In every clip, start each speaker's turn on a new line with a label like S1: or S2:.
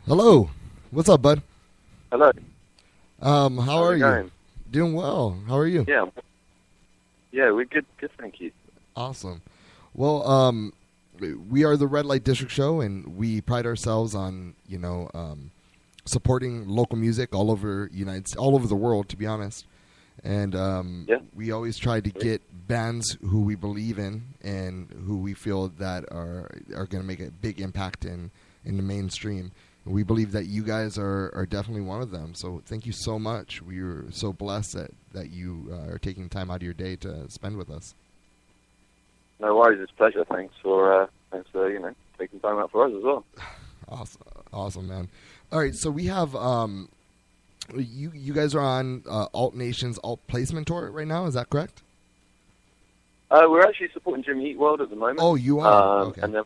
S1: Hello. What's up, bud?
S2: Hello.
S1: How
S2: How's
S1: are
S2: it
S1: you?
S2: going?
S1: Doing well. How are you?
S2: Yeah. Yeah, we're good. Good, thank you.
S1: Awesome. Well, we are the Red Light District Show, and we pride ourselves on supporting local music all over all over the world, to be honest. And
S2: Yeah.
S1: we always try to get bands who we believe in and who we feel that are going to make a big impact in the mainstream. We believe that you guys are definitely one of them. So thank you so much. We are so blessed that you are taking time out of your day to spend with us.
S2: No worries. It's a pleasure. Thanks for taking time out for us as well.
S1: Awesome, man. All right, so we have you guys are on Alt Nation's Alt Placement Tour right now. Is that correct?
S2: We're actually supporting Jimmy Eat World at the moment.
S1: Oh, you are. Okay.
S2: And then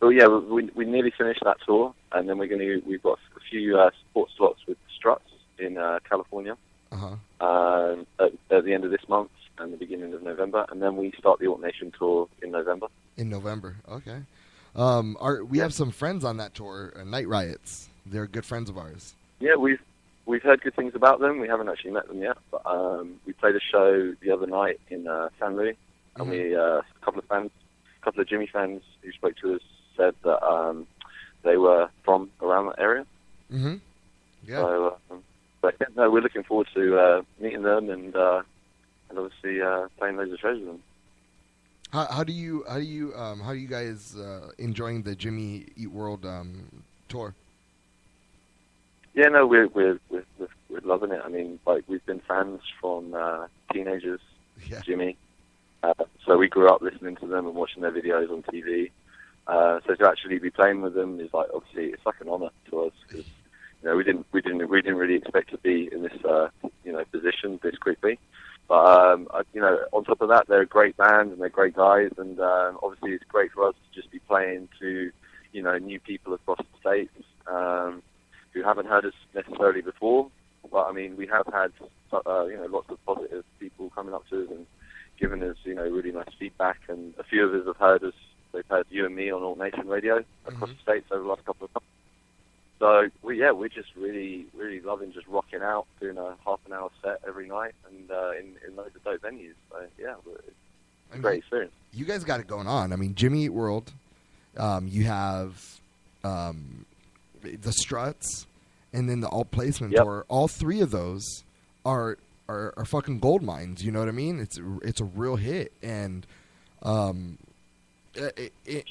S2: we nearly finished that tour, and then we've got a few support slots with the Struts in California. At the end of this month and the beginning of November, and then we start the Alt Nation tour in November.
S1: In November, okay. We have some friends on that tour, Night Riots. They're good friends of ours.
S2: Yeah, we've heard good things about them. We haven't actually met them yet, but we played a show the other night in San Luis, and a couple of Jimmy fans who spoke to us said that they were from around that area.
S1: Mm-hmm. Yeah.
S2: So, we're looking forward to meeting them and obviously playing loads of shows with them.
S1: How do you guys enjoying the Jimmy Eat World tour?
S2: Yeah, no, we're loving it. I mean, like, we've been fans from teenagers.
S1: Yeah.
S2: Jimmy. So we grew up listening to them and watching their videos on TV. So to actually be playing with them is like, obviously, it's like an honor to us because we didn't really expect to be in this position this quickly. But on top of that, they're a great band and they're great guys, and obviously it's great for us to just be playing to new people across the states who haven't heard us necessarily before. But I mean, we have had lots of positive people coming up to us and giving us really nice feedback, and a few of us have heard us. They've heard you and me on Alt Nation Radio across the states over the last couple of months. So we're just really, really loving just rocking out, doing a half-an-hour set every night, and in loads of dope venues. So yeah, it's a great experience.
S1: You guys got it going on. I mean, Jimmy Eat World. You have the Struts, and then the Alt Placement Tour. All three of those are fucking gold mines. You know what I mean? It's a real hit, and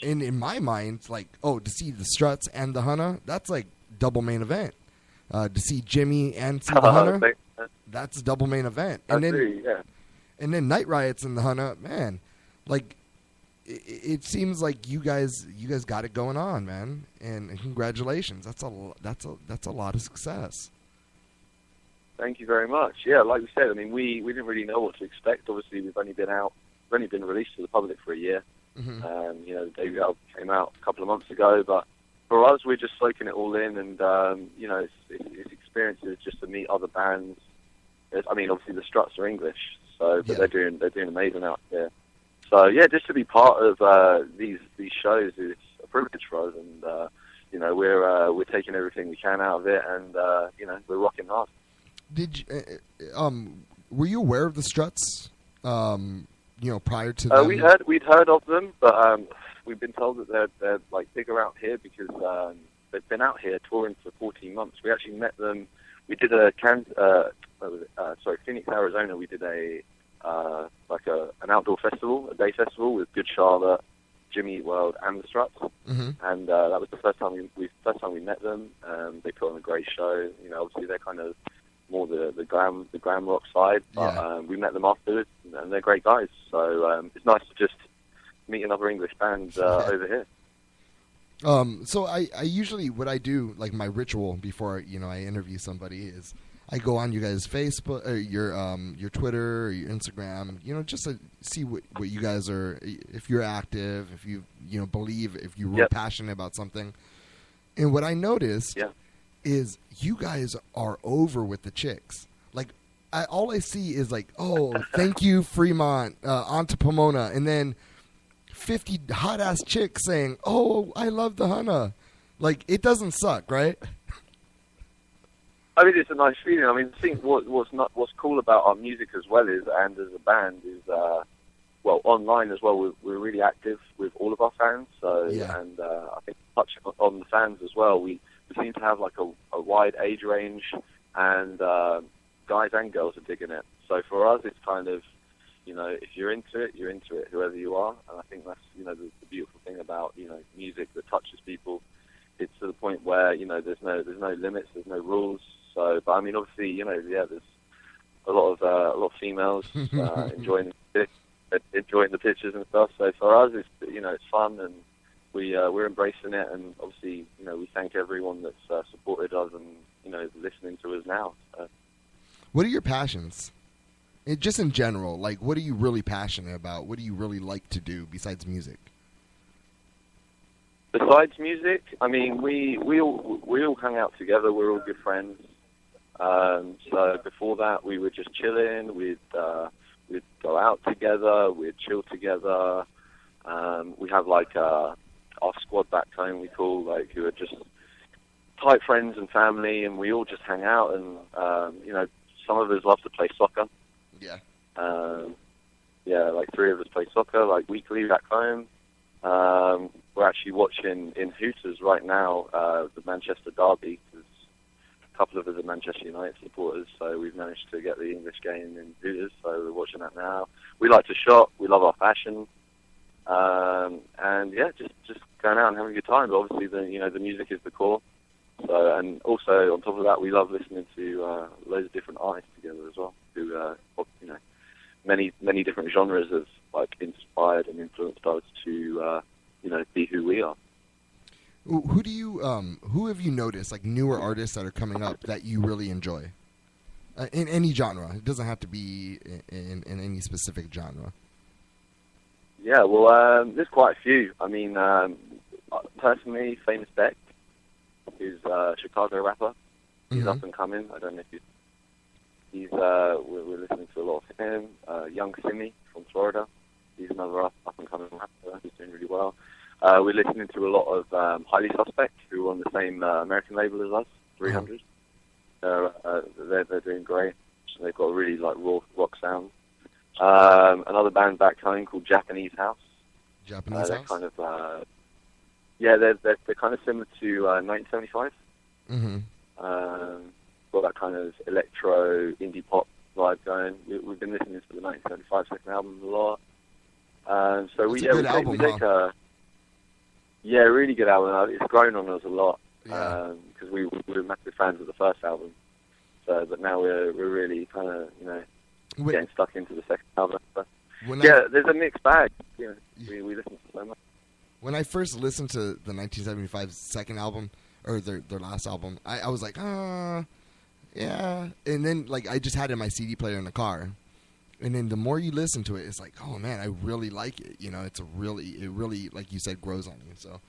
S1: in my mind, like, to see the Struts and the Hunna, that's like double main event. To see Jimmy and see the Hunna, that's a double main event. And then Night Riots and the Hunna, man, like it seems like you guys got it going on, man. And congratulations. That's a lot of success.
S2: Thank you very much. Yeah, like we said, I mean, we didn't really know what to expect. Obviously, we've only been released to the public for a year.
S1: Mm-hmm.
S2: The debut album came out a couple of months ago, but for us, we're just soaking it all in, and it's experiences just to meet other bands. I mean, obviously the Struts are English, but they're doing amazing out there. So yeah, just to be part of these shows is a privilege for us, and we're taking everything we can out of it, and we're rocking hard.
S1: Were you aware of the Struts? Prior to them?
S2: We'd heard of them, but we've been told that they're like bigger out here because they've been out here touring for 14 months. We actually met them. We did Phoenix, Arizona. We did an outdoor festival, a day festival with Good Charlotte, Jimmy Eat World, and the Struts.
S1: Mm-hmm.
S2: And that was the first time we met them. They put on a great show. Obviously they're kind of more the glam rock side, but we met them afterwards, and they're great guys. So it's nice to just meet another English band over here.
S1: So I usually, what I do, like my ritual before I interview somebody, is I go on you guys' Facebook, or your Twitter, or your Instagram, just to see what you guys are, if you're active, if you believe, if you're real passionate about something. And what I noticed is you guys are over with the chicks. Like, all I see is like, thank you, Fremont, on to Pomona, and then 50 hot ass chicks saying, I love the Hunna. Like, it doesn't suck, right?
S2: I mean, it's a nice feeling. I mean, I think what's cool about our music as well is, and as a band, is well, online as well. We're really active with all of our fans. So,
S1: Yeah.
S2: and I think touching on the fans as well, we seem to have like a wide age range, and guys and girls are digging it. So for us, it's kind of, you know, if you're into it, you're into it, whoever you are. And I think that's, you know, the beautiful thing about, you know, music that touches people. It's to the point where, you know, there's no limits, there's no rules. So, but I mean, obviously, you know, yeah, there's a lot of females enjoying the pictures and stuff. So for us, it's, you know, it's fun, and we're embracing it. And obviously, you know, we thank everyone that's supported us and, you know, listening to us now.
S1: What are your passions? Just in general, like, what are you really passionate about? What do you really like to do besides music?
S2: Besides music, I mean, we all hang out together. We're all good friends. So before that, we were just chilling. We'd go out together. We'd chill together. We have like our squad back home, we call, like, who are just tight friends and family, and we all just hang out. And you know, some of us love to play soccer.
S1: Yeah.
S2: Yeah, like 3 of us play soccer, like, weekly back home. We're actually watching in Hooters right now the Manchester derby, because a couple of us are Manchester United supporters, so we've managed to get the English game in Hooters, so we're watching that now. We like to shop, we love our fashion, and yeah, just going out and having a good time. But obviously, the music is the core. So, and also on top of that, we love listening to loads of different artists together as well, who you know, many different genres have like inspired and influenced us to you know, be who we are.
S1: Who have you noticed, like, newer artists that are coming up that you really enjoy in any genre? It doesn't have to be in any specific genre.
S2: Yeah, well, there's quite a few. I mean, personally, Famous Beck, who's a Chicago rapper. He's up and coming. I don't know if we're listening to a lot of him. Young Simi from Florida. He's another up and coming rapper who's doing really well. We're listening to a lot of Highly Suspect, who are on the same American label as us, 300. They're doing great. They've got a really like raw rock sound. Another band back home called Japanese House.
S1: Japanese
S2: they're
S1: House?
S2: kind of yeah, they're kind of similar to 1975. Got that kind of electro indie pop vibe going. We've been listening to the 1975 second album a lot. So we take yeah, really good album. It's grown on us a lot because we were massive fans of the first album. So, but now we're really kind of, you know, getting stuck into the second album. But, there's a mixed bag. You know, we listen to so much.
S1: When I first listened to the 1975 second album, or their last album, I was like, yeah. And then, like, I just had it in my CD player in the car. And then the more you listen to it, it's like, oh man, I really like it. You know, it really, like you said, grows on you. So,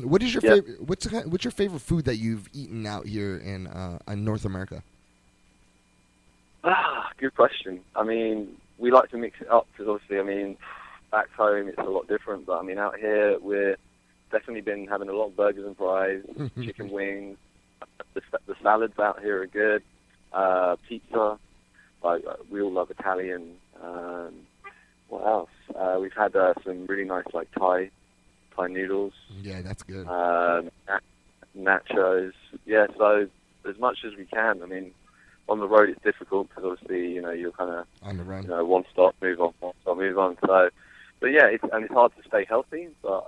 S1: what is your favorite? What's your favorite food that you've eaten out here in North America?
S2: Good question. I mean, we like to mix it up because obviously, I mean, back home it's a lot different. But I mean, out here we're definitely been having a lot of burgers and fries, chicken wings. The salads out here are good. Pizza. Like, we all love Italian. What else? We've had some really nice like Thai noodles.
S1: Yeah, that's good.
S2: Nachos. Yeah, so as much as we can. I mean, on the road it's difficult because obviously, you know, you're kind of
S1: on the run.
S2: You know, one stop, move on, one stop, move on. So, but yeah, it's hard to stay healthy. But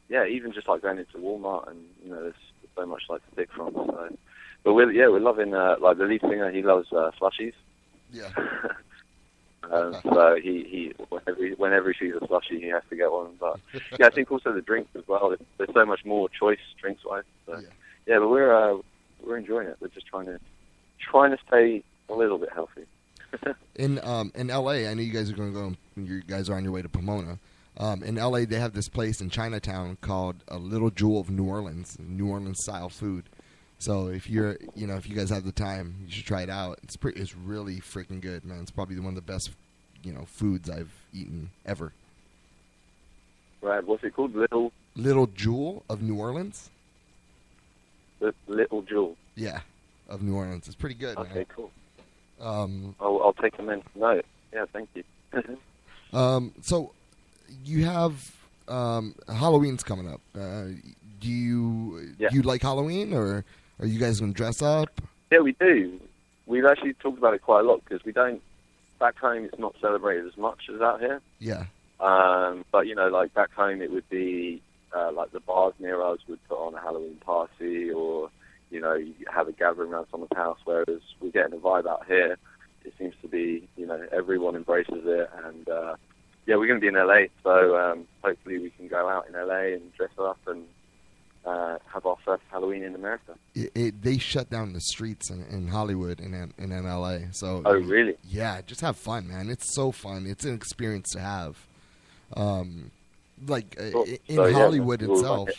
S2: yeah, even just like going into Walmart and, you know, there's so much like to pick from. So, but we're loving like the lead singer. He loves slushies.
S1: Yeah.
S2: So he whenever he sees a slushie, he has to get one. But yeah, I think also the drinks as well. There's so much more choice drinks wise. So, yeah, but we're enjoying it. We're just trying to stay a little bit healthy.
S1: In LA, I know you guys are going to go. You guys are on your way to Pomona. In LA, they have this place in Chinatown called a Little Jewel of New Orleans style food. So if you guys have the time, you should try it out. It's really freaking good, man. It's probably one of the best, foods I've eaten ever.
S2: Right. What's it called?
S1: Little Jewel of New Orleans.
S2: The Little Jewel.
S1: Yeah, of New Orleans. It's pretty good.
S2: Okay,
S1: man.
S2: cool.
S1: Um,
S2: I'll take a mental note. Yeah, thank you.
S1: so you have Halloween's coming up. Do you like Halloween, or are you guys gonna dress up?
S2: Yeah, we do. We've actually talked about it quite a lot because we don't. Back home, it's not celebrated as much as out here.
S1: Yeah.
S2: But like back home, it would be like the bars near us would put on a Halloween party, or you have a gathering around someone's house. Whereas we're getting a vibe out here. It seems to be, everyone embraces it, and we're going to be in LA, so hopefully we can go out in LA and dress up and have our first Halloween in America.
S1: They shut down the streets in Hollywood and in LA. So
S2: oh, really?
S1: Yeah, just have fun, man. It's so fun. It's an experience to have. In Hollywood itself.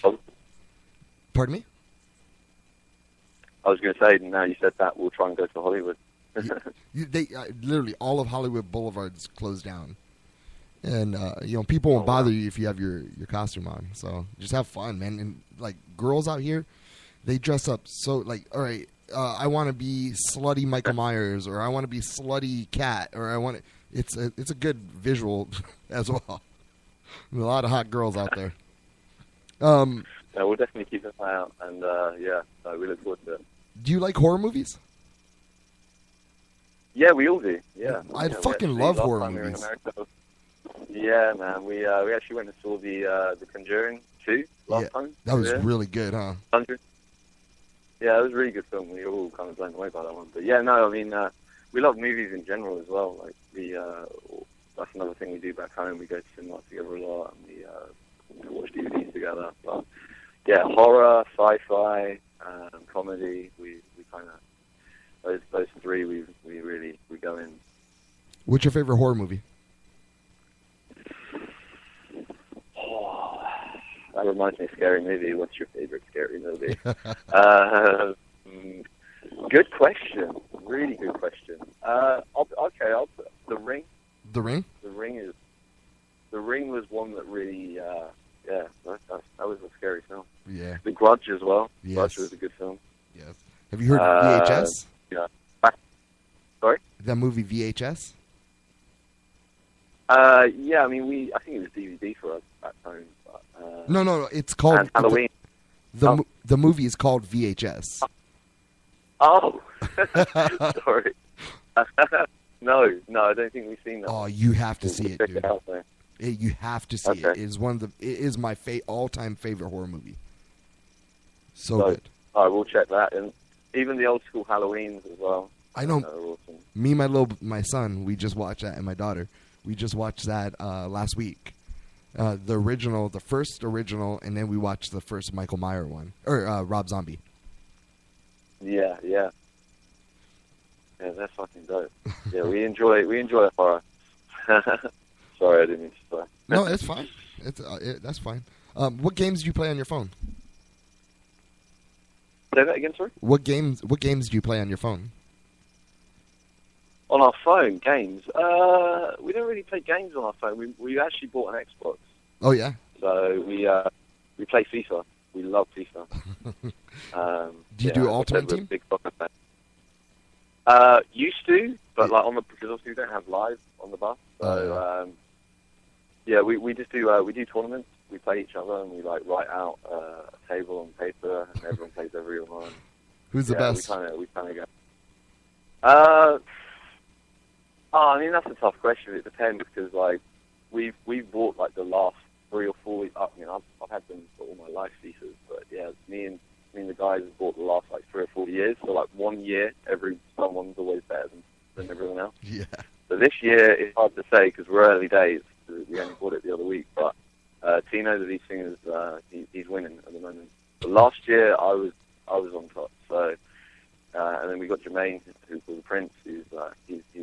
S1: Pardon me?
S2: I was going to say, now you said that, we'll try and go to Hollywood.
S1: They literally all of Hollywood Boulevard's closed down, and people won't bother you if you have your costume on. So just have fun, man. And like girls out here, they dress up so like, all right, I want to be slutty Michael Myers, or I want to be slutty Cat, or I want to. It's a good visual as well. A lot of hot girls out there.
S2: Yeah, we'll definitely keep an eye out, and we look forward to it.
S1: Do you like horror movies?
S2: Yeah, we all do. Yeah,
S1: I fucking love horror movies.
S2: Yeah, man. We actually went and saw the Conjuring 2 last time.
S1: That was really good, huh?
S2: 100. Yeah, it was a really good film. We were all kind of blown away by that one. But yeah, no, I mean, we love movies in general as well. Like that's another thing we do back home. We go to cinema together a lot, and we watch DVDs together. But yeah, horror, sci-fi, comedy. We kind of those three we go in.
S1: What's your favorite horror movie?
S2: Oh, that reminds me of Scary Movie. What's your favorite Scary Movie? Good question. Really good question. I'll put The Ring.
S1: The Ring?
S2: The Ring was one that really, that was a scary film.
S1: Yeah.
S2: The Grudge as well.
S1: Yes.
S2: Grudge was a good film.
S1: Yes. Have you heard of VHS?
S2: Yeah. Sorry?
S1: That movie VHS?
S2: Yeah, I mean, I think it was DVD for us back home. But,
S1: no, it's called...
S2: And Halloween.
S1: The movie is called VHS.
S2: Oh! Sorry. No, I don't think we've seen that.
S1: Oh, you have to see it,
S2: check
S1: dude.
S2: It out there.
S1: You have to see it. It is my all-time favorite horror movie. So good.
S2: All right, we'll check that. And even the old school Halloweens as well.
S1: I know.
S2: Awesome.
S1: Me and my son, we just watched that, and my daughter, we just watched that last week. The first original, and then we watched the first Michael Myers one, or Rob Zombie.
S2: Yeah. Yeah, that's fucking dope. Yeah, we enjoy horror. Sorry, I didn't mean to swear.
S1: No, it's fine. That's fine. What games do you play on your phone?
S2: Say that again, sorry?
S1: What games do you play on your phone?
S2: On our phone, games. We don't really play games on our phone. We actually bought an Xbox.
S1: Oh yeah.
S2: So we play FIFA. We love FIFA.
S1: Do you do Ultimate Team?
S2: Big soccer fan. Used to, but because obviously we don't have live on the bus. So we just do we do tournaments. We play each other and we write out a table on paper, and everyone plays everyone.
S1: Who's the best?
S2: We kind of go. I mean, that's a tough question. It depends because we've bought the last 3 or 4 weeks. I've had them for all my life, pieces, but yeah, me and the guys have bought the last 3 or 4 years. So 1 year, someone's always better than everyone else.
S1: Yeah.
S2: So this year it's hard to say because we're early days. We only bought it the other week, but Tino, the lead singer, he's winning at the moment. But last year I was on top. So and then we got Jermaine, who's called the Prince, who's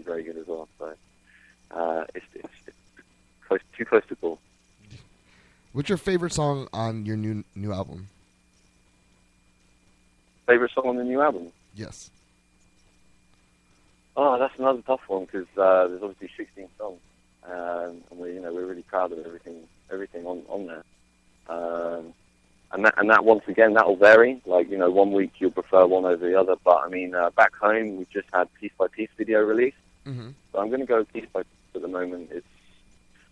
S2: very good as well. So it's too close to call.
S1: What's your favorite song on your new album?
S2: Favorite song on the new album?
S1: Yes.
S2: Oh, that's another tough one because there's obviously 16 songs, and we're really proud of everything on there. And that once again, that will vary. Like, you know, one week you'll prefer one over the other. But I mean, back home we just had Piece by Piece video release.
S1: Mm-hmm.
S2: So I'm going to go Piece by Piece at the moment.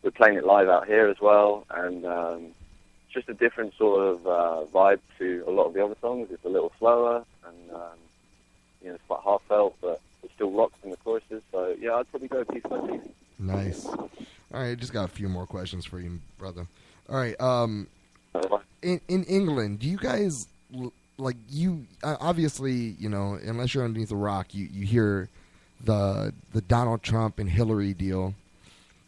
S2: We're playing it live out here as well, and just a different sort of vibe to a lot of the other songs. It's a little slower, and you know, it's quite heartfelt, but it still rocks in the choruses. So yeah, I'd probably go Piece by Piece.
S1: Nice. All right, just got a few more questions for you, brother. All right. In England, do you guys like you? Obviously, you know, unless you're underneath a rock, you hear the Donald Trump and Hillary deal.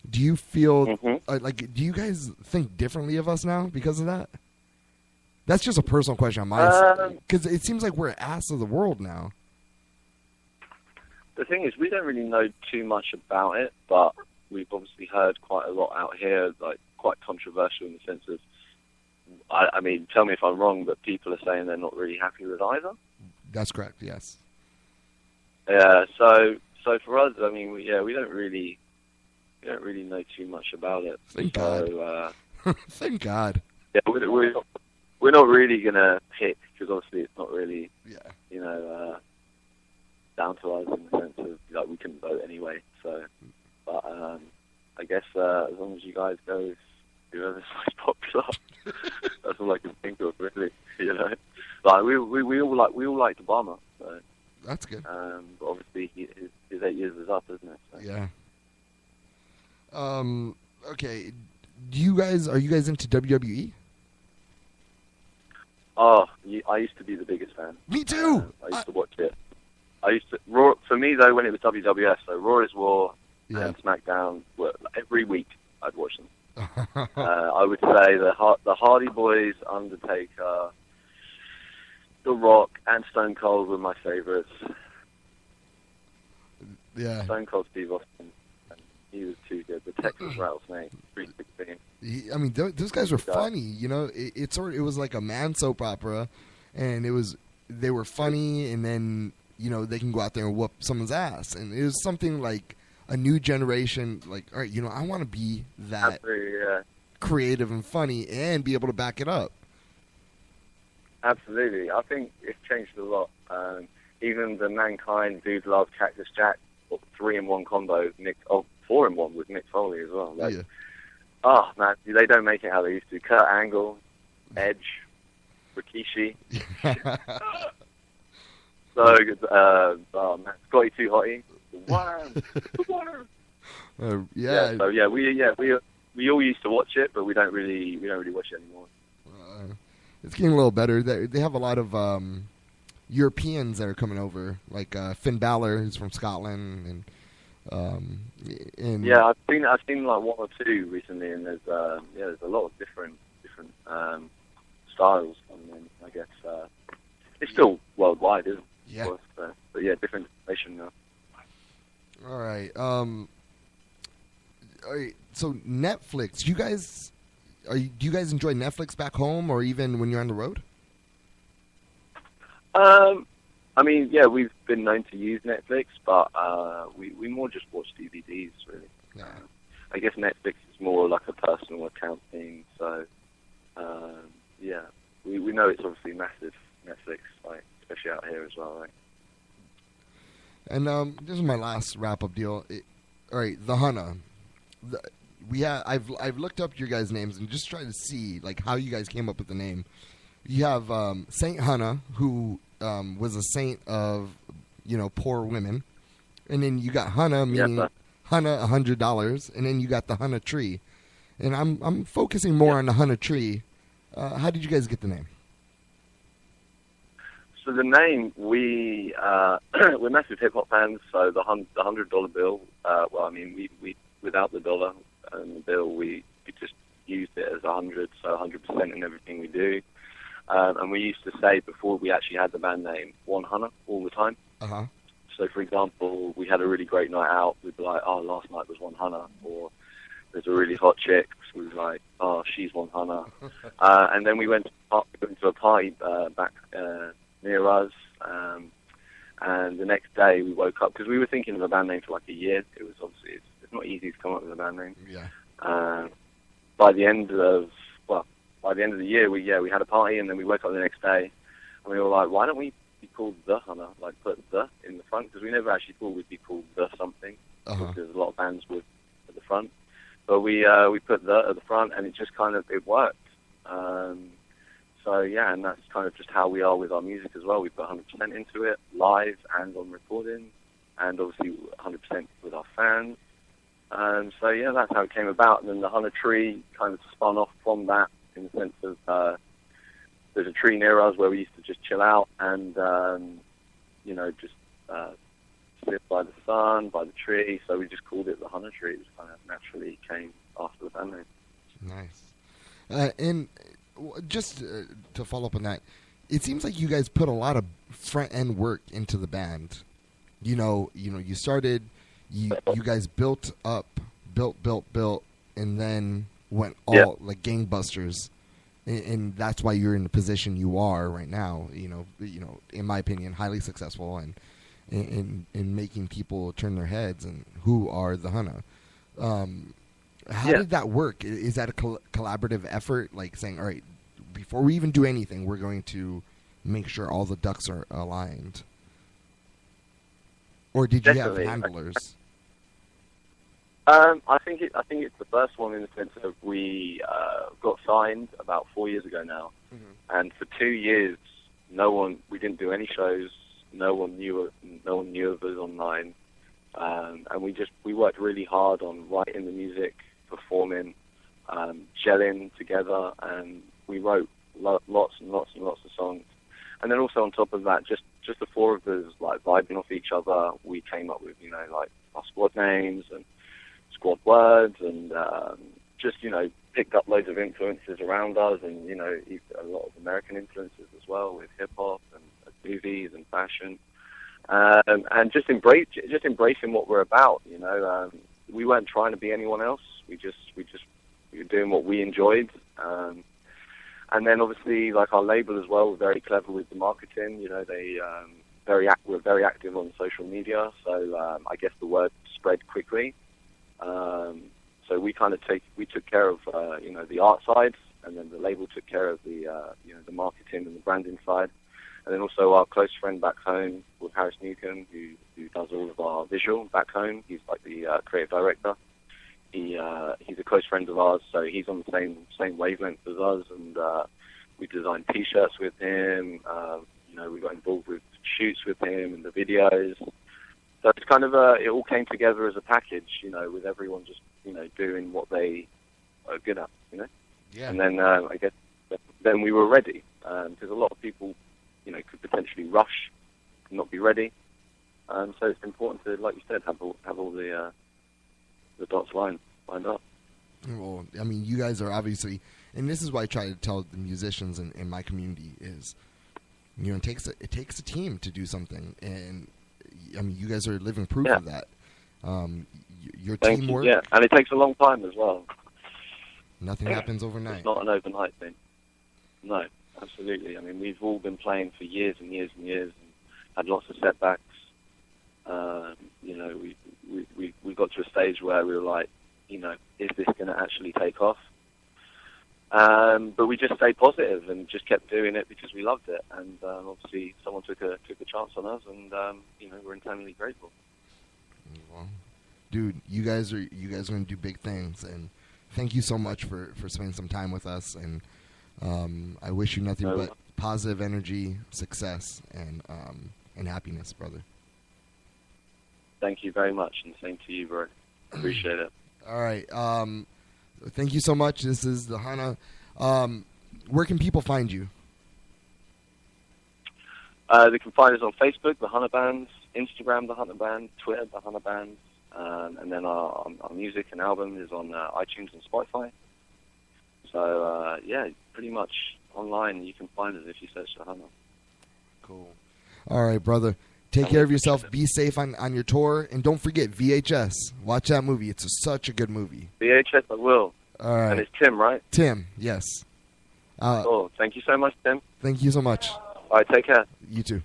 S1: Do you feel like? Do you guys think differently of us now because of that? That's just a personal question on my side, because it seems like we're ass of the world now.
S2: The thing is, we don't really know too much about it, but we've obviously heard quite a lot out here, like quite controversial in the sense of, I mean, tell me if I'm wrong, but people are saying they're not really happy with either.
S1: That's correct. Yes.
S2: Yeah. So for us, I mean, we don't really know too much about it.
S1: Thank God. Thank God.
S2: Yeah, we're not really gonna pick, because obviously it's not really, you know, down to us in the sense of, like, we couldn't vote anyway. So, but I guess as long as you guys go with whoever's most popular, that's all I can think of, really. You know, like we all liked Obama. So
S1: that's good.
S2: But obviously his 8 years is up, isn't it? So.
S1: Yeah. Okay. Are you guys into WWE?
S2: Oh, I used to be the biggest fan.
S1: Me too.
S2: I used to watch it. Raw, for me though, when it was WWF, so Raw is War and SmackDown were every week. I'd watch them. I would say the Hardy Boys, Undertaker, The Rock, and Stone Cold were my favorites.
S1: Yeah.
S2: Stone Cold Steve Austin. He was too good. The Texas Rattlesnake, 316.
S1: I mean, those guys were funny. You know, it was like a man soap opera, and they were funny, and then, you know, they can go out there and whoop someone's ass, and it was something like a new generation. Like, all right, you know, I want to be that creative and funny, and be able to back it up.
S2: Absolutely, I think it's changed a lot. Even the Mankind Dude Love Cactus Jack 3-in-1 combo, 4-in-1 with Mick Foley as well. Like, oh man, they don't make it how they used to. Kurt Angle, Edge, Rikishi. So good. Oh man, Scotty Too Hotty.
S1: Yeah.
S2: So we all used to watch it, but we don't really watch it anymore.
S1: It's getting a little better. They have a lot of Europeans that are coming over, like Finn Balor, who's from Scotland, and
S2: yeah, I've seen like one or two recently, and there's a lot of different styles. I mean, I guess it's still worldwide, isn't it?
S1: Yeah.
S2: Of course, but yeah, different information now.
S1: All right. So Netflix, do you guys enjoy Netflix back home, or even when you're on the road?
S2: I mean, yeah, we've been known to use Netflix, but we more just watch DVDs, really.
S1: Yeah.
S2: I guess Netflix is more like a personal account thing, so yeah, we know it's obviously massive, Netflix, like especially out here as well, right?
S1: And this is my last wrap-up deal. All right, the Hunna. I've looked up your guys' names and just tried to see like how you guys came up with the name. You have Saint Hunna, who was a saint of, you know, poor women, and then you got Hunna, meaning Hunna $100, and then you got the Hunna tree. And I'm focusing more on the Hunna tree. How did you guys get the name?
S2: So the name, we're massive hip hop fans. So the $100 bill. Well, I mean, we without the dollar and the bill, we just used it as 100, so 100% in everything we do. And we used to say before we actually had the band name, One Hunna, all the time.
S1: Uh-huh.
S2: So, for example, we had a really great night out. We'd be like, oh, last night was One Hunna. Or there's a really hot chick. So we were like, oh, she's One Hunna. And then we went to a party back near us. And the next day we woke up, because we were thinking of a band name for like a year. It was obviously, it's not easy to come up with a band name.
S1: Yeah.
S2: By the end of the end of the year, we had a party, and then we woke up the next day, and we were like, why don't we be called the Hunna? Like, put the in the front, because we never actually thought we'd be called the something. Because there's a lot of bands with at the front, but we put the at the front, and it just kind of it worked. So yeah, and that's kind of just how we are with our music as well. We put 100% into it, live and on recording, and obviously 100% with our fans. So yeah, that's how it came about. And then the Hunna tree kind of spun off from that, in the sense of there's a tree near us where we used to just chill out and just sit by the sun, by the tree. So we just called it the Hunna tree. It just kind of naturally came after the band name.
S1: Nice. And just to follow up on that, it seems like you guys put a lot of front end work into the band. You started, you guys built, and then went all like gangbusters, and that's why you're in the position you are right now. In my opinion, highly successful and in making people turn their heads and who are the Hunna. How did that work? Is that a collaborative effort, like saying, all right, before we even do anything, we're going to make sure all the ducks are aligned? Or did you have handlers?
S2: I think it's the first one, in the sense of we got signed about 4 years ago now, and for 2 years, we didn't do any shows. No one knew of us online, and we worked really hard on writing the music, performing, gelling together, and we wrote lots and lots and lots of songs. And then also on top of that, just the four of us like vibing off each other, we came up with like our squad names and squad words, and just picked up loads of influences around us, and a lot of American influences as well, with hip hop and movies and fashion, and just embracing what we're about. We weren't trying to be anyone else. We were doing what we enjoyed, and then obviously, like, our label as well, were very clever with the marketing. They were very active on social media, so I guess the word spread quickly. So we took care of the art side, and then the label took care of the marketing and the branding side. And then also our close friend back home, with Harris Newcomb, who does all of our visual back home. He's like the creative director. He's a close friend of ours, so he's on the same wavelength as us. And we designed T-shirts with him. We got involved with shoots with him and the videos. So it's kind of it all came together as a package, with everyone just doing what they are good at,
S1: Yeah.
S2: And then I guess then we were ready, because a lot of people could potentially rush and not be ready. So it's important to, like you said, have all the dots lined up.
S1: Well, I mean, you guys are obviously, and this is why I try to tell the musicians in my community is, it takes a team to do something, and I mean, you guys are living proof of that. Your teamwork,
S2: and it takes a long time as well.
S1: Nothing happens overnight. It's
S2: not an overnight thing. No, absolutely. I mean, we've all been playing for years and years and years, and had lots of setbacks. We got to a stage where we were like, is this going to actually take off? But we just stayed positive and just kept doing it because we loved it. And obviously, someone took a chance on us, and we're internally grateful.
S1: Well, dude, you guys are going to do big things, and thank you so much for spending some time with us. And I wish you nothing but positive energy, success, and happiness, brother.
S2: Thank you very much, and same to you, bro. Appreciate it.
S1: All right. Thank you so much. This is the Hunna. Where can people find you?
S2: They can find us on Facebook, the Hunna Band, Instagram, the Hunna Band, Twitter, the Hunna Band, and then our music and album is on iTunes and Spotify. So pretty much online you can find us if you search the Hunna.
S1: Cool. All right, brother. Take care of yourself. Be safe on your tour. And don't forget VHS. Watch that movie. It's such a good movie.
S2: VHS, I will.
S1: All right.
S2: And it's Tim, right?
S1: Tim, yes.
S2: Cool. Thank you so much, Tim.
S1: Thank you so much.
S2: All right, take care.
S1: You too.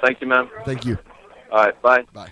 S2: Thank you, man.
S1: Thank you.
S2: All right, bye.
S1: Bye.